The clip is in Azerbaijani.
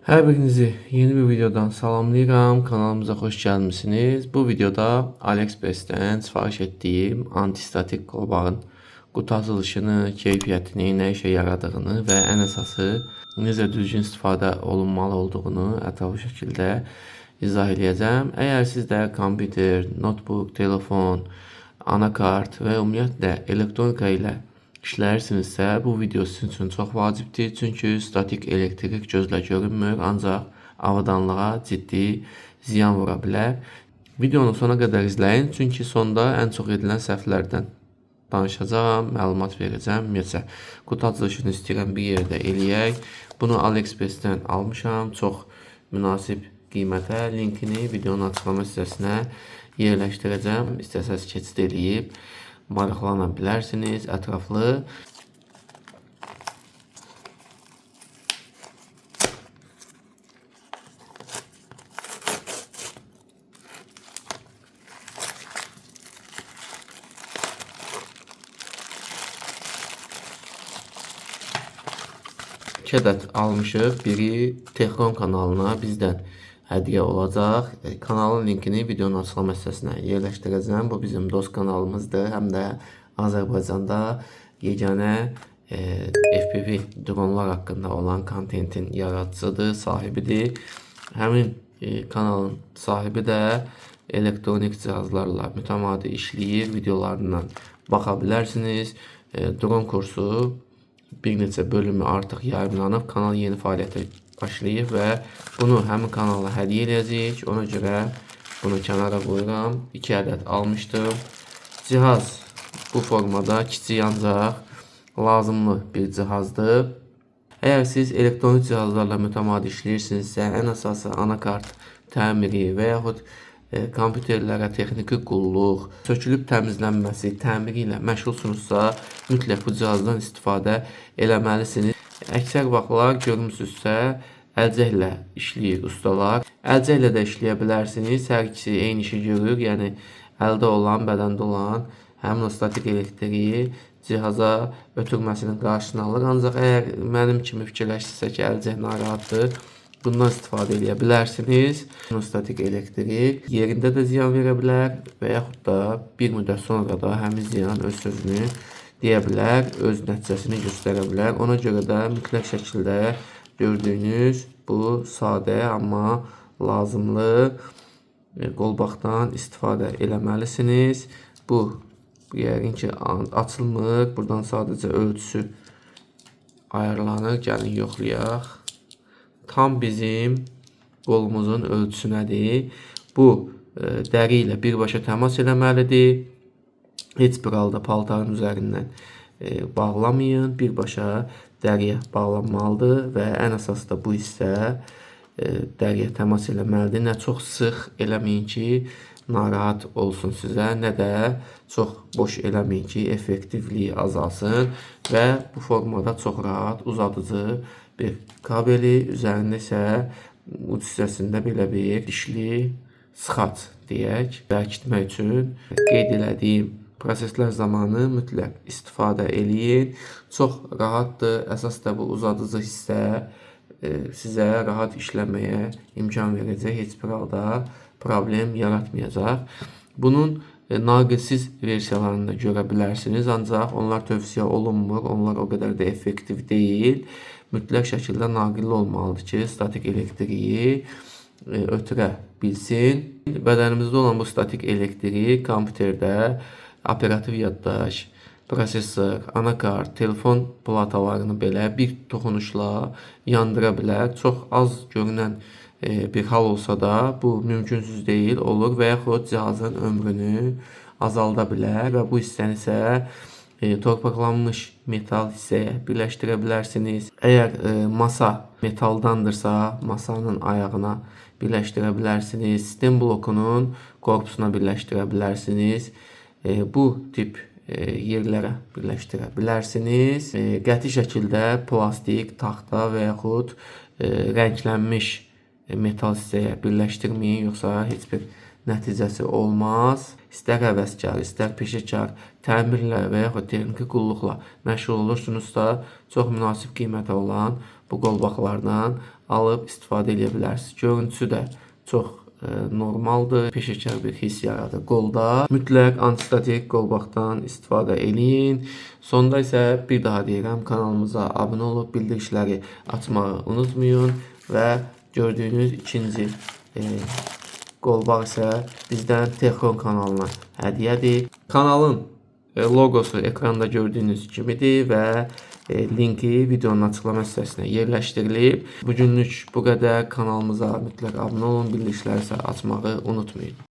Hər birinizi yeni bir videodan salamlayıram. Kanalımıza xoş gəlmisiniz. Bu videoda AliExpress'dən sifariş etdiyim antistatik qolbağın qutu açılışını, keyfiyyətini, nə işə yaradığını və ən əsası necə düzgün istifadə olunmalı olduğunu ətraflı şəkildə izah edəcəm. Əgər sizdə kompüter, notebook, telefon, anakart və ümumiyyətlə elektronika ilə işləyirsinizsə, bu video sizin üçün çox vacibdir. Çünki statik elektrik gözlə görünmür, ancaq avadanlığa ciddi ziyan vura bilər. Videonu sona qədər izləyin, çünki sonda ən çox edilən səhvlərdən danışacağam, məlumat verəcəm. Ümumiyyətlə, qutu açılışını istəyirəm bir yerdə eləyək. Bunu AliExpress'dən almışam, çox münasib qiymətə. Linkini videonun açıqlama hissəsinə yerləşdirəcəm. İstəsəz keçid eləyib maraqlana bilərsiniz, ətraflı. İki ədəd almışıq. Biri Texron kanalına bizdən hədiyyə olacaq. Kanalın linkini videonun açıqlama hissəsinə yerləşdirəcəm. Bu bizim dost kanalımızdır. Həm də Azərbaycanda yeganə FPV dronlar haqqında olan kontentin yaradıcıdır, sahibidir. Həmin kanalın sahibi də elektronik cihazlarla mütəmadi işləyir. Videolarından baxa bilərsiniz. Dron kursu bir neçə bölümü artıq yayımlanıb. Kanal yeni fəaliyyətə başlayıb və bunu həmin kanala hədiyyə edəcəyik. Ona görə bunu kənara qoyuram. 2 ədəd almışdım. Cihaz bu formada kiçik, ancaq lazımlı bir cihazdır. Əgər siz elektronik cihazlarla mütəmadi işləyirsinizsə, ən əsası anakart təmiri və yaxud kompüterlərə texniki qulluq, sökülüb təmizlənməsi, təmiri ilə məşğulsunuzsa, mütləq bu cihazdan istifadə eləməlisiniz. Əksər vaxtlar görmüsünüzsə, əlcəklə işləyir ustalar. Əlcəklə də işləyə bilərsiniz. Hər ikisi eyni işi görür. Yəni, əldə olan, bədəndə olan həmin o statik elektriyi cihaza ötürməsinin qarşısını alır. Ancaq əgər mənim kimi fikirləşdirsə ki, əlcək narahatdır, bundan istifadə edə bilərsiniz. Statik elektrik yerində də ziyan verə bilər və yaxud da bir müddət sonra da həmin ziyan öz sözünü deyə bilər, öz nəticəsini göstərə bilər. Ona görə də mütləq şəkildə gördüyünüz bu sadə, amma lazımlı qolbaqdan istifadə eləməlisiniz. Bu yəqin ki açılmır. Buradan sadəcə ölçüsü ayarlanır. Gəlin yoxlayaq. Tam bizim qolumuzun ölçüsünədir. Bu dəri ilə birbaşa təmas eləməlidir. Heç bir halda paltarın üzərindən bağlamayın. Birbaşa dəriyə bağlanmalıdır və ən əsası da bu hissə dəriyə təmas eləməlidir. Nə çox sıx eləməyin ki, narahat olsun sizə, nə də çox boş eləməyin ki, effektivliyi azalsın və bu formada çox rahat uzadıcı bir kabeli, üzərində isə uc hissəsində belə bir dişli sıxac deyək, bərkitmək üçün qeyd elədiyim proseslər zamanı mütləq istifadə eləyin. Çox rahatdır. Əsas da bu uzadıcı hissə sizə rahat işləməyə imkan verəcək. Heç bir halda problem yaratmayacaq. Bunun naqilsiz versiyalarını da görə bilərsiniz. Ancaq onlar tövsiyə olunmur. Onlar o qədər də effektiv deyil. Mütləq şəkildə naqilli olmalıdır ki, statik elektriyi ötürə bilsin. Bədənimizdə olan bu statik elektrik kompüterdə operativ yaddaş, prosesor, anakart, telefon platalarını belə bir toxunuşla yandıra bilər. Çox az görünən bir hal olsa da bu mümkünsüz deyil, olur və yaxud cihazın ömrünü azalda bilər və bu hissəni isə torpaqlanmış metal hissəyə birləşdirə bilərsiniz. Əgər masa metaldandırsa, masanın ayağına birləşdirə bilərsiniz. Sistem blokunun korpusuna birləşdirə bilərsiniz. Bu tip yerlərə birləşdirə bilərsiniz. Qəti şəkildə plastik, taxta və yaxud rənglənmiş metal hissəyə birləşdirməyin, yoxsa heç bir nəticəsi olmaz. İstər həvəskar, istər peşəkar təmirlə və yaxud texniki qulluqla məşğul olursunuzsa, çox münasib qiymətə olan bu qolbaqlardan alıb istifadə edə bilərsiniz. Görüntüsü də çox normaldır. Peşəkar bir hiss yaradır qolda. Mütləq antistatik qolbaqdan istifadə eləyin. Sonda isə bir daha deyirəm, kanalımıza abunə olub bildirişləri açmağı unutmayın və gördüyünüz ikinci qolbaq isə bizdən Texron kanalına hədiyyədir. Kanalın logosu ekranda gördüyünüz kimidir və linki videonun açıqlama hissəsinə yerləşdirilib. Bugünlük bu qədər. Kanalımıza mütləq abunə olun, bildirişləri isə açmağı unutmayın.